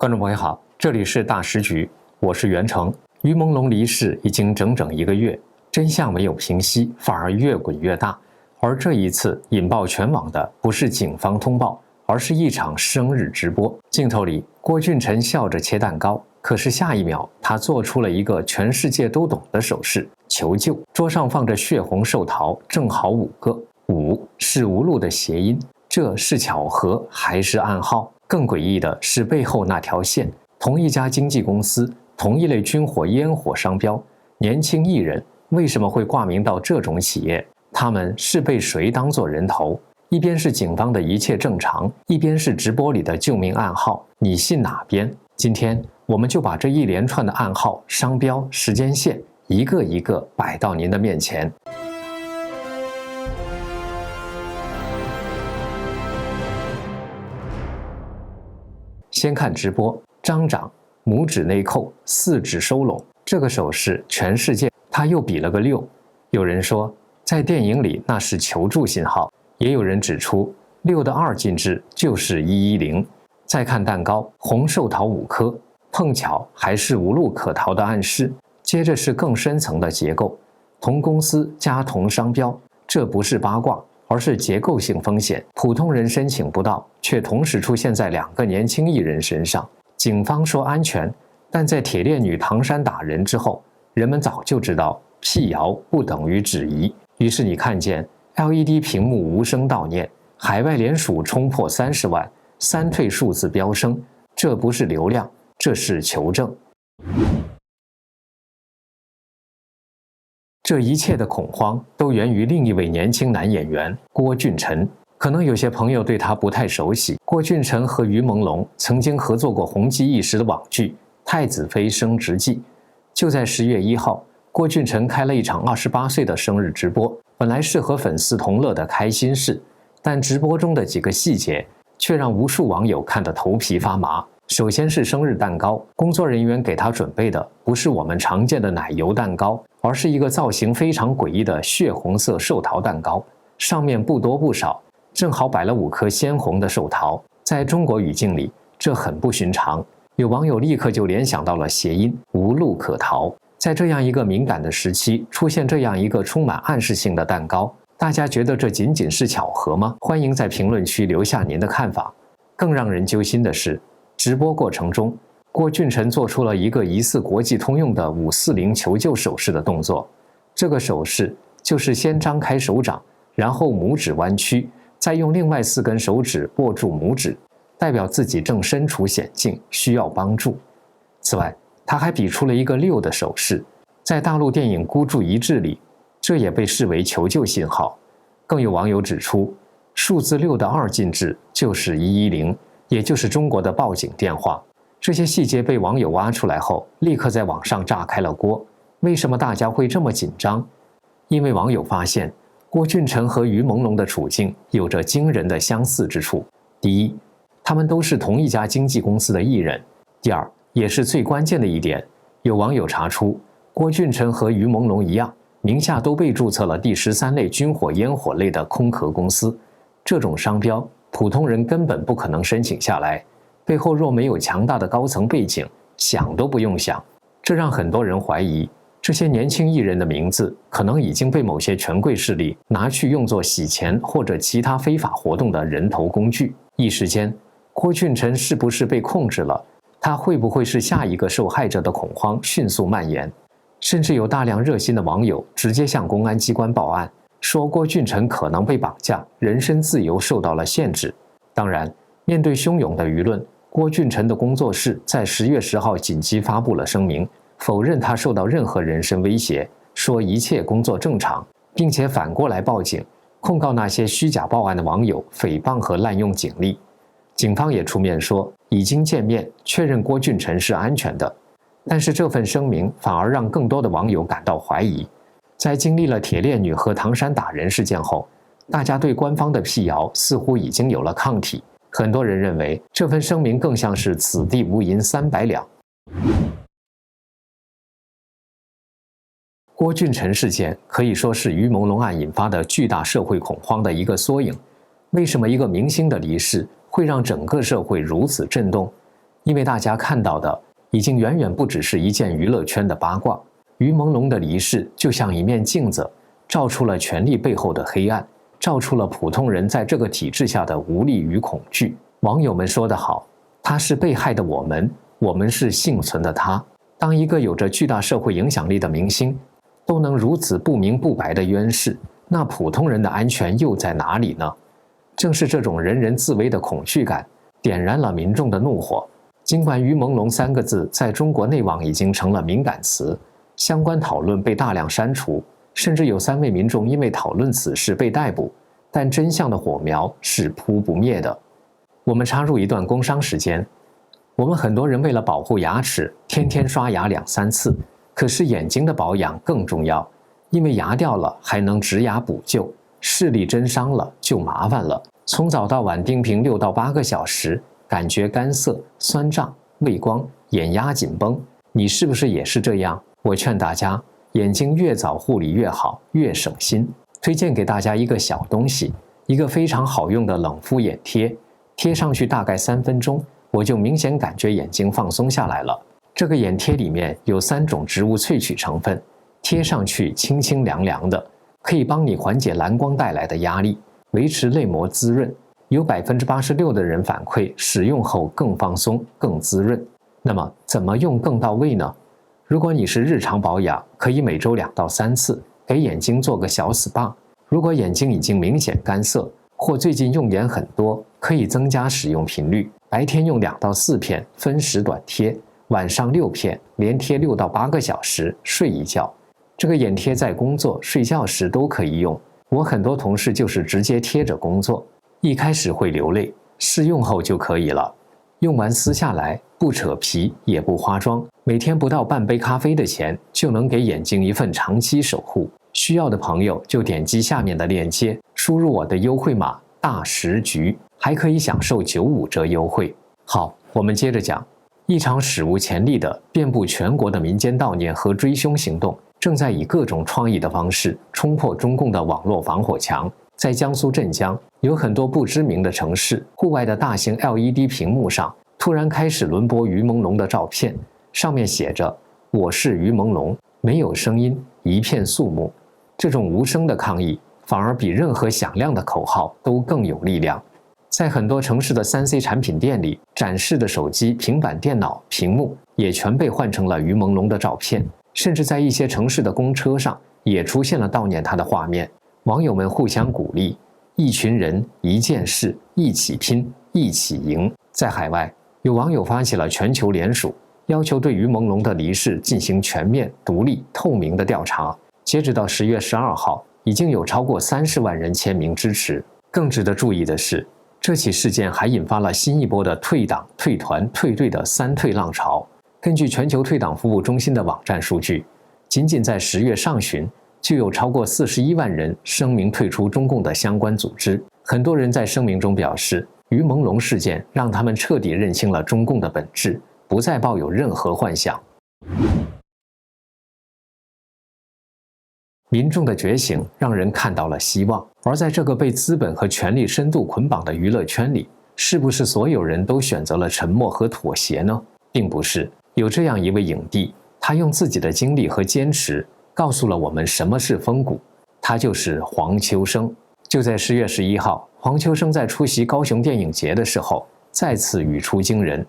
观众朋友好，这里是大时局，我是袁成。于朦胧离世已经整整1个月，真相没有平息，反而越滚越大。而这一次引爆全网的不是警方通报，而是一场生日直播。镜头里，郭俊辰笑着切蛋糕，可是下一秒，他做出了一个全世界都懂的手势——求救。桌上放着血红寿桃，正好5个，5是无路的谐音。这是巧合还是暗号？更诡异的是背后那条线，同一家经纪公司，同一类军火烟火商标，年轻艺人为什么会挂名到这种企业？他们是被谁当作人头？一边是警方的一切正常，一边是直播里的救命暗号，你信哪边？今天我们就把这一连串的暗号、商标、时间线一个一个摆到您的面前。先看直播，张掌，拇指内扣，4指收拢，这个手势全世界。他又比了个6。有人说，在电影里那是求助信号，也有人指出6的2进制就是110。再看蛋糕，红寿桃5颗，碰巧还是无路可逃的暗示。接着是更深层的结构，同公司加同商标，这不是八卦，而是结构性风险，普通人申请不到，却同时出现在2个年轻艺人身上。警方说安全，但在铁链女唐山打人之后，人们早就知道辟谣不等于质疑。于是你看见 LED 屏幕无声悼念，海外联署冲破30万，3退数字飙升，这不是流量，这是求证。这一切的恐慌都源于另一位年轻男演员郭俊辰。可能有些朋友对他不太熟悉，郭俊辰和于朦胧曾经合作过红极一时的网剧《太子妃升职记》。就在10月1号，郭俊辰开了一场28岁的生日直播，本来是和粉丝同乐的开心事，但直播中的几个细节却让无数网友看得头皮发麻。首先是生日蛋糕，工作人员给他准备的不是我们常见的奶油蛋糕，而是一个造型非常诡异的血红色寿桃蛋糕，上面不多不少，正好摆了5颗鲜红的寿桃。在中国语境里，这很不寻常，有网友立刻就联想到了谐音无路可逃。在这样一个敏感的时期，出现这样一个充满暗示性的蛋糕，大家觉得这仅仅是巧合吗？欢迎在评论区留下您的看法。更让人揪心的是，直播过程中，郭俊辰做出了一个疑似国际通用的540求救手势的动作。这个手势就是先张开手掌，然后拇指弯曲，再用另外4根手指握住拇指，代表自己正身处险境，需要帮助。此外，他还比出了一个6的手势，在大陆电影《孤注一掷》里，这也被视为求救信号。更有网友指出，数字6的2进制就是110，也就是中国的报警电话。这些细节被网友挖出来后，立刻在网上炸开了锅。为什么大家会这么紧张？因为网友发现郭俊辰和于朦胧的处境有着惊人的相似之处。第一，他们都是同一家经纪公司的艺人。第二，也是最关键的一点，有网友查出郭俊辰和于朦胧一样，名下都被注册了第13类军火烟火类的空壳公司。这种商标普通人根本不可能申请下来，背后若没有强大的高层背景，想都不用想。这让很多人怀疑，这些年轻艺人的名字可能已经被某些权贵势力拿去用作洗钱或者其他非法活动的人头工具。一时间，郭俊辰是不是被控制了？他会不会是下一个受害者的恐慌迅速蔓延？甚至有大量热心的网友直接向公安机关报案，说郭俊辰可能被绑架，人身自由受到了限制。当然，面对汹涌的舆论，郭俊辰的工作室在10月10号紧急发布了声明，否认他受到任何人身威胁，说一切工作正常，并且反过来报警，控告那些虚假报案的网友诽谤和滥用警力。警方也出面说，已经见面确认郭俊辰是安全的。但是这份声明反而让更多的网友感到怀疑。在经历了铁链女和唐山打人事件后，大家对官方的辟谣似乎已经有了抗体。很多人认为这份声明更像是此地无银300两。郭俊辰事件可以说是于朦胧案引发的巨大社会恐慌的一个缩影。为什么一个明星的离世会让整个社会如此震动？因为大家看到的已经远远不只是一件娱乐圈的八卦。于朦胧的离世就像一面镜子，照出了权力背后的黑暗，照出了普通人在这个体制下的无力与恐惧。网友们说得好，他是被害的我们，我们是幸存的他。当一个有着巨大社会影响力的明星都能如此不明不白的冤世，那普通人的安全又在哪里呢？正是这种人人自危的恐惧感点燃了民众的怒火。尽管于朦胧三个字在中国内网已经成了敏感词，相关讨论被大量删除，甚至有3位民众因为讨论此事被逮捕，但真相的火苗是扑不灭的。我们插入一段工商时间，我们很多人为了保护牙齿，天天刷牙2、3次，可是眼睛的保养更重要，因为牙掉了还能植牙补救，视力真伤了就麻烦了。从早到晚盯屏6到8个小时，感觉干涩、酸胀、畏光、眼压紧绷，你是不是也是这样？我劝大家，眼睛越早护理越好，越省心。推荐给大家一个小东西，一个非常好用的冷敷眼贴，贴上去大概3分钟，我就明显感觉眼睛放松下来了。这个眼贴里面有3种植物萃取成分，贴上去清清凉凉的，可以帮你缓解蓝光带来的压力，维持泪膜滋润。有86%的人反馈使用后更放松、更滋润。那么怎么用更到位呢？如果你是日常保养，可以每周2到3次，给眼睛做个小 SPA。如果眼睛已经明显干涩，或最近用眼很多，可以增加使用频率。白天用2到4片，分时短贴，晚上6片，连贴6到8个小时，睡一觉。这个眼贴在工作、睡觉时都可以用。我很多同事就是直接贴着工作，一开始会流泪，试用后就可以了。用完撕下来，不扯皮也不化妆，每天不到半杯咖啡的钱，就能给眼睛一份长期守护。需要的朋友就点击下面的链接，输入我的优惠码大10局，还可以享受95折优惠。好，我们接着讲。一场史无前例的遍布全国的民间悼念和追凶行动，正在以各种创意的方式冲破中共的网络防火墙。在江苏镇江，有很多不知名的城市，户外的大型 LED 屏幕上突然开始轮播于朦胧的照片，上面写着“我是于朦胧”，没有声音，一片肃穆。这种无声的抗议，反而比任何响亮的口号都更有力量。在很多城市的3C 产品店里，展示的手机、平板电脑屏幕也全被换成了于朦胧的照片，甚至在一些城市的公车上也出现了悼念他的画面。网友们互相鼓励，一群人、一件事，一起拼，一起赢。在海外，有网友发起了全球联署，要求对于朦胧的离世进行全面、独立、透明的调查。截止到10月12号，已经有超过30万人签名支持。更值得注意的是，这起事件还引发了新一波的退党、退团、退队的3退浪潮。根据全球退党服务中心的网站数据，仅仅在10月上旬，就有超过41万人声明退出中共的相关组织。很多人在声明中表示，于朦胧事件让他们彻底认清了中共的本质，不再抱有任何幻想。民众的觉醒让人看到了希望，而在这个被资本和权力深度捆绑的娱乐圈里，是不是所有人都选择了沉默和妥协呢？并不是。有这样一位影帝，他用自己的经历和坚持告诉了我们什么是风骨，他就是黄秋生。就在10月11号，黄秋生在出席高雄电影节的时候，再次语出惊人。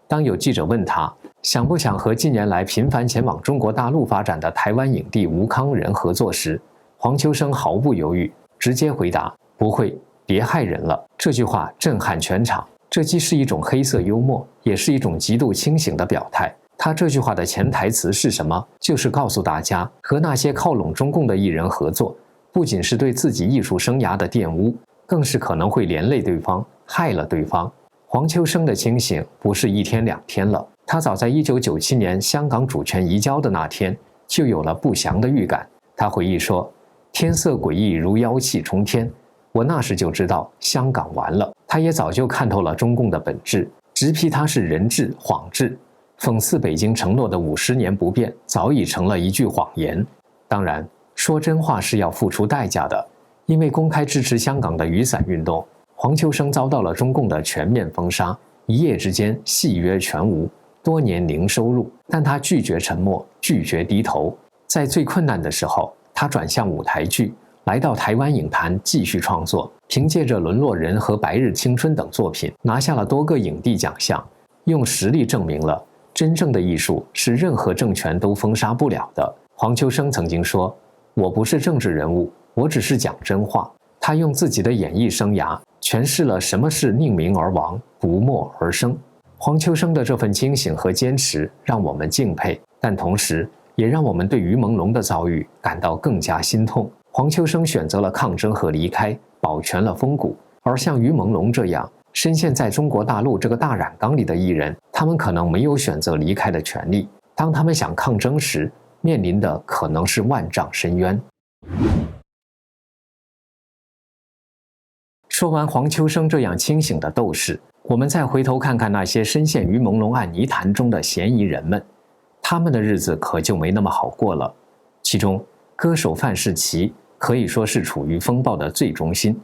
当有记者问他想不想和近年来频繁前往中国大陆发展的台湾影帝吴慷仁合作时，黄秋生毫不犹豫，直接回答：“不会，别害人了。”这句话震撼全场。这既是一种黑色幽默，也是一种极度清醒的表态。他这句话的潜台词是什么？就是告诉大家，和那些靠拢中共的艺人合作，不仅是对自己艺术生涯的玷污，更是可能会连累对方，害了对方。黄秋生的清醒不是1天2天了，他早在1997年香港主权移交的那天就有了不祥的预感。他回忆说：“天色诡异如妖气冲天，我那时就知道香港完了。”他也早就看透了中共的本质，直批他是人治谎治，讽刺北京承诺的50年不变早已成了一句谎言。当然，说真话是要付出代价的，因为公开支持香港的雨伞运动，黄秋生遭到了中共的全面封杀，一夜之间戏约全无，多年零收入。但他拒绝沉默，拒绝低头。在最困难的时候，他转向舞台剧，来到台湾影坛继续创作，凭借着《沦落人》和《白日青春》等作品，拿下了多个影帝奖项，用实力证明了真正的艺术是任何政权都封杀不了的。黄秋生曾经说：“我不是政治人物，我只是讲真话。”他用自己的演艺生涯诠释了什么是宁鸣而亡，不没而生。黄秋生的这份清醒和坚持让我们敬佩，但同时也让我们对于朦胧的遭遇感到更加心痛。黄秋生选择了抗争和离开，保全了风骨。而像于朦胧这样深陷在中国大陆这个大染缸里的艺人，他们可能没有选择离开的权利。当他们想抗争时，面临的可能是万丈深渊。说完黄秋生这样清醒的斗士，我们再回头看看那些深陷于朦胧暗泥潭中的嫌疑人们，他们的日子可就没那么好过了。其中，歌手范世琦可以说是处于风暴的最中心。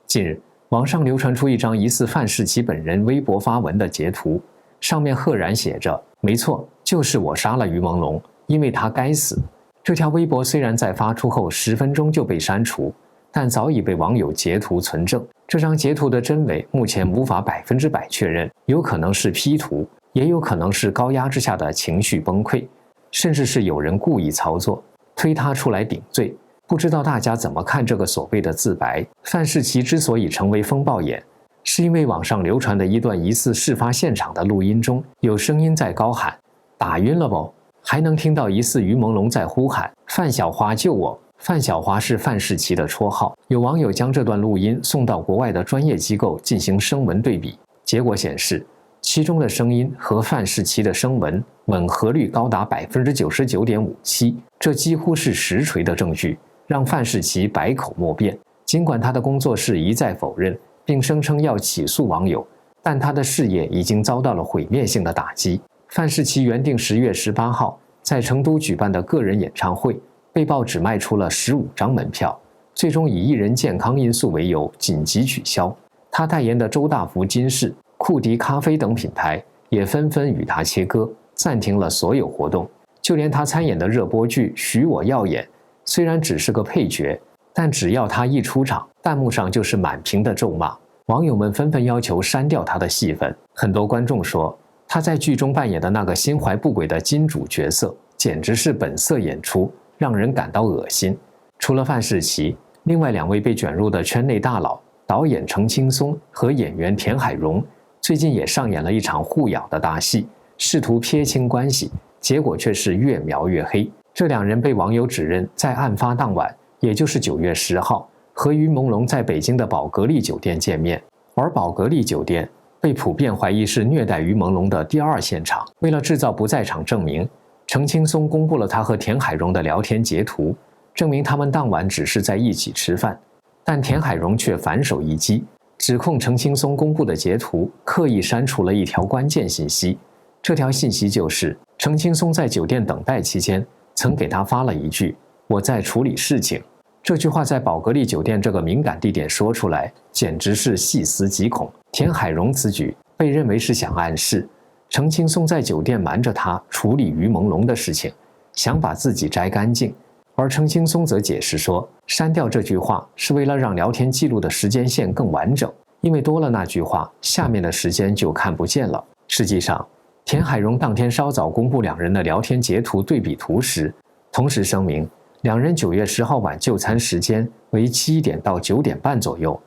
近日，网上流传出一张疑似范世琦本人微博发文的截图，上面赫然写着：“没错，就是我杀了于朦胧，因为他该死。”这条微博虽然在发出后10分钟就被删除，但早已被网友截图存证。这张截图的真伪目前无法100%确认，有可能是 P 图，也有可能是高压之下的情绪崩溃，甚至是有人故意操作，推他出来顶罪。不知道大家怎么看这个所谓的自白？范世琦之所以成为风暴眼，是因为网上流传的一段疑似事发现场的录音中，有声音在高喊：“打晕了不？”还能听到疑似于朦胧在呼喊：“范小华救我！”范小华是范世琦的绰号。有网友将这段录音送到国外的专业机构进行声纹对比，结果显示，其中的声音和范世琦的声纹吻合率高达99.57%，这几乎是实锤的证据，让范世琦百口莫辩。尽管他的工作室一再否认，并声称要起诉网友，但他的事业已经遭到了毁灭性的打击。范世琦原定10月18号在成都举办的个人演唱会，被曝只卖出了15张门票，最终以艺人健康因素为由紧急取消。他代言的周大福金饰、库迪咖啡等品牌也纷纷与他切割，暂停了所有活动。就连他参演的热播剧《许我耀眼》，虽然只是个配角，但只要他一出场，弹幕上就是满屏的咒骂，网友们纷纷要求删掉他的戏份。很多观众说，他在剧中扮演的那个心怀不轨的金主角色，简直是本色演出，让人感到恶心。除了范世琦，另外2位被卷入的圈内大佬，导演程青松和演员田海蓉，最近也上演了一场互咬的大戏，试图撇清关系，结果却是越描越黑。这2人被网友指认在案发当晚，也就是9月10号，和于朦胧在北京的宝格丽酒店见面，而宝格丽酒店被普遍怀疑是虐待于朦胧的第2现场。为了制造不在场证明，程青松公布了他和田海蓉的聊天截图，证明他们当晚只是在一起吃饭。但田海蓉却反手一击，指控程青松公布的截图刻意删除了一条关键信息。这条信息就是程青松在酒店等待期间曾给他发了一句：“我在处理事情。”这句话在宝格丽酒店这个敏感地点说出来，简直是细思极恐。田海蓉此举被认为是想暗示程青松在酒店瞒着他处理于朦胧的事情，想把自己摘干净。而程青松则解释说，删掉这句话是为了让聊天记录的时间线更完整，因为多了那句话，下面的时间就看不见了。实际上，田海蓉当天稍早公布2人的聊天截图对比图时，同时声明2人9月10号晚就餐时间为7点到9点半左右，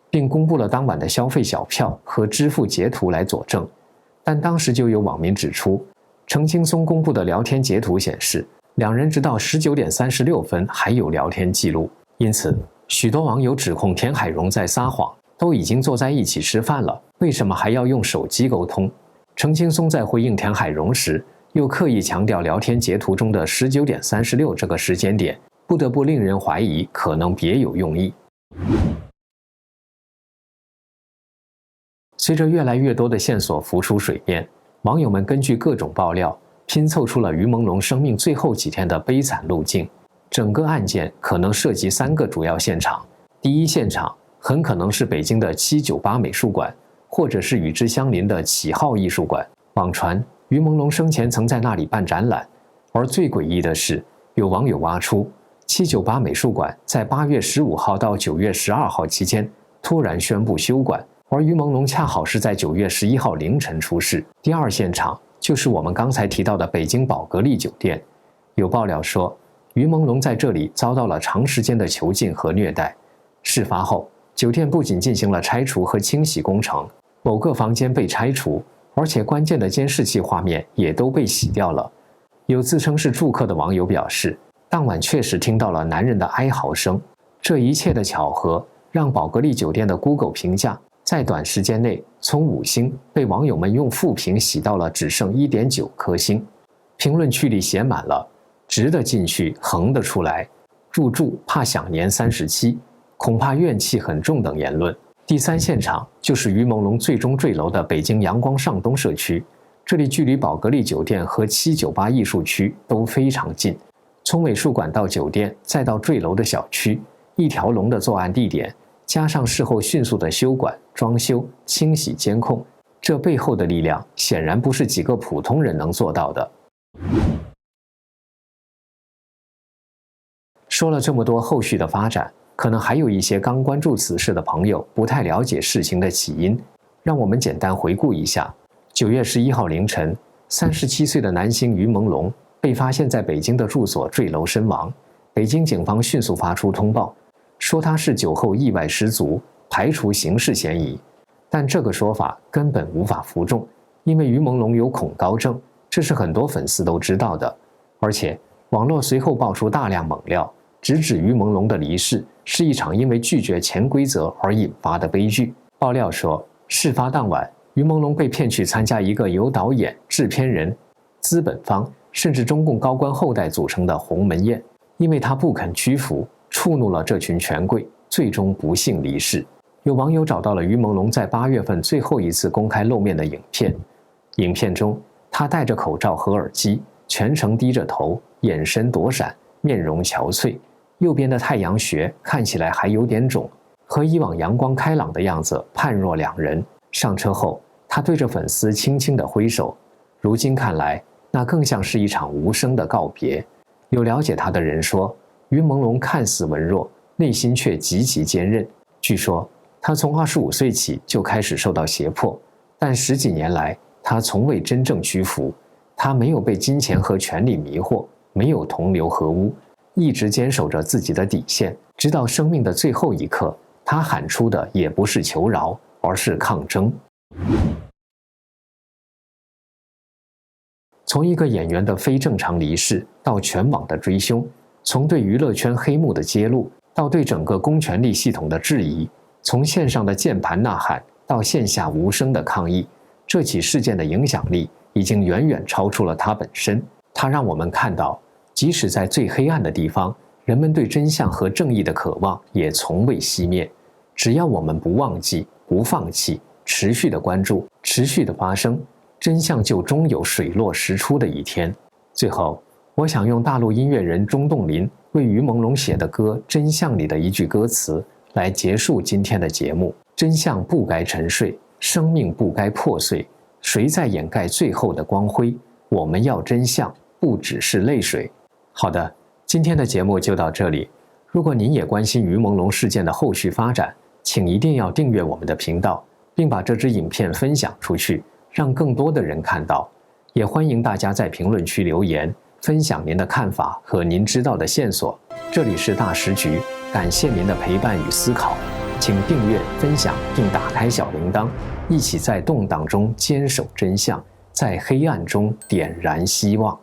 并公布了当晚的消费小票和支付截图来佐证。但当时就有网民指出，程青松公布的聊天截图显示，2人直到19点36分还有聊天记录。因此，许多网友指控田海蓉在撒谎，都已经坐在一起吃饭了，为什么还要用手机沟通？程青松在回应田海蓉时，又刻意强调聊天截图中的19点36这个时间点，不得不令人怀疑可能别有用意。随着越来越多的线索浮出水面，网友们根据各种爆料拼凑出了于朦胧生命最后几天的悲惨路径。整个案件可能涉及3个主要现场。第一现场很可能是北京的798美术馆，或者是与之相邻的启浩艺术馆。网传于朦胧生前曾在那里办展览，而最诡异的是，有网友挖出798美术馆在8月15号到9月12号期间突然宣布休馆，而于朦胧恰好是在9月11号凌晨出事。第二现场就是我们刚才提到的北京宝格丽酒店。有爆料说，于朦胧在这里遭到了长时间的囚禁和虐待。事发后，酒店不仅进行了拆除和清洗工程，某个房间被拆除，而且关键的监视器画面也都被洗掉了。有自称是住客的网友表示，当晚确实听到了男人的哀嚎声。这一切的巧合让宝格丽酒店的 Google 评价在短时间内从5星被网友们用负评洗到了只剩1.9颗星。评论区里写满了直的进去，横的出来，入住怕享年37，恐怕怨气很重等言论。第三现场就是于朦胧最终坠楼的北京阳光上东社区，这里距离宝格丽酒店和798艺术区都非常近，从美术馆到酒店再到坠楼的小区，一条龙的作案地点，加上事后迅速的修管、装修、清洗监控，这背后的力量显然不是几个普通人能做到的。说了这么多后续的发展，可能还有一些刚关注此事的朋友不太了解事情的起因，让我们简单回顾一下。9月11号凌晨，37岁的男星于朦胧被发现在北京的住所坠楼身亡。北京警方迅速发出通报，说他是酒后意外失足，排除刑事嫌疑。但这个说法根本无法服众，因为于朦胧有恐高症，这是很多粉丝都知道的。而且网络随后爆出大量猛料，直指于朦胧的离世是一场因为拒绝潜规则而引发的悲剧。爆料说，事发当晚，于朦胧被骗去参加一个由导演、制片人、资本方甚至中共高官后代组成的鸿门宴，因为他不肯屈服，触怒了这群权贵，最终不幸离世。有网友找到了于朦胧在8月份最后一次公开露面的影片，影片中他戴着口罩和耳机，全程低着头，眼神躲闪，面容憔悴，右边的太阳穴看起来还有点肿，和以往阳光开朗的样子判若两人。上车后，他对着粉丝轻轻地挥手，如今看来，那更像是一场无声的告别。有了解他的人说，于朦胧看似文弱，内心却极其坚韧。据说他从25岁起就开始受到胁迫，但10几年来他从未真正屈服。他没有被金钱和权力迷惑，没有同流合污，一直坚守着自己的底线，直到生命的最后一刻，他喊出的也不是求饶，而是抗争。从一个演员的非正常离世到全网的追凶，从对娱乐圈黑幕的揭露到对整个公权力系统的质疑，从线上的键盘呐喊到线下无声的抗议，这起事件的影响力已经远远超出了它本身。它让我们看到，即使在最黑暗的地方，人们对真相和正义的渴望也从未熄灭。只要我们不忘记、不放弃，持续的关注，持续的发声，真相就终有水落石出的一天。最后，我想用大陆音乐人钟栋林为于朦胧写的歌《真相》里的一句歌词来结束今天的节目：真相不该沉睡，生命不该破碎，谁在掩盖最后的光辉？我们要真相，不只是泪水。好的，今天的节目就到这里。如果您也关心于朦胧事件的后续发展，请一定要订阅我们的频道，并把这支影片分享出去，让更多的人看到。也欢迎大家在评论区留言，分享您的看法和您知道的线索。这里是大时局，感谢您的陪伴与思考，请订阅、分享并打开小铃铛，一起在动荡中坚守真相，在黑暗中点燃希望。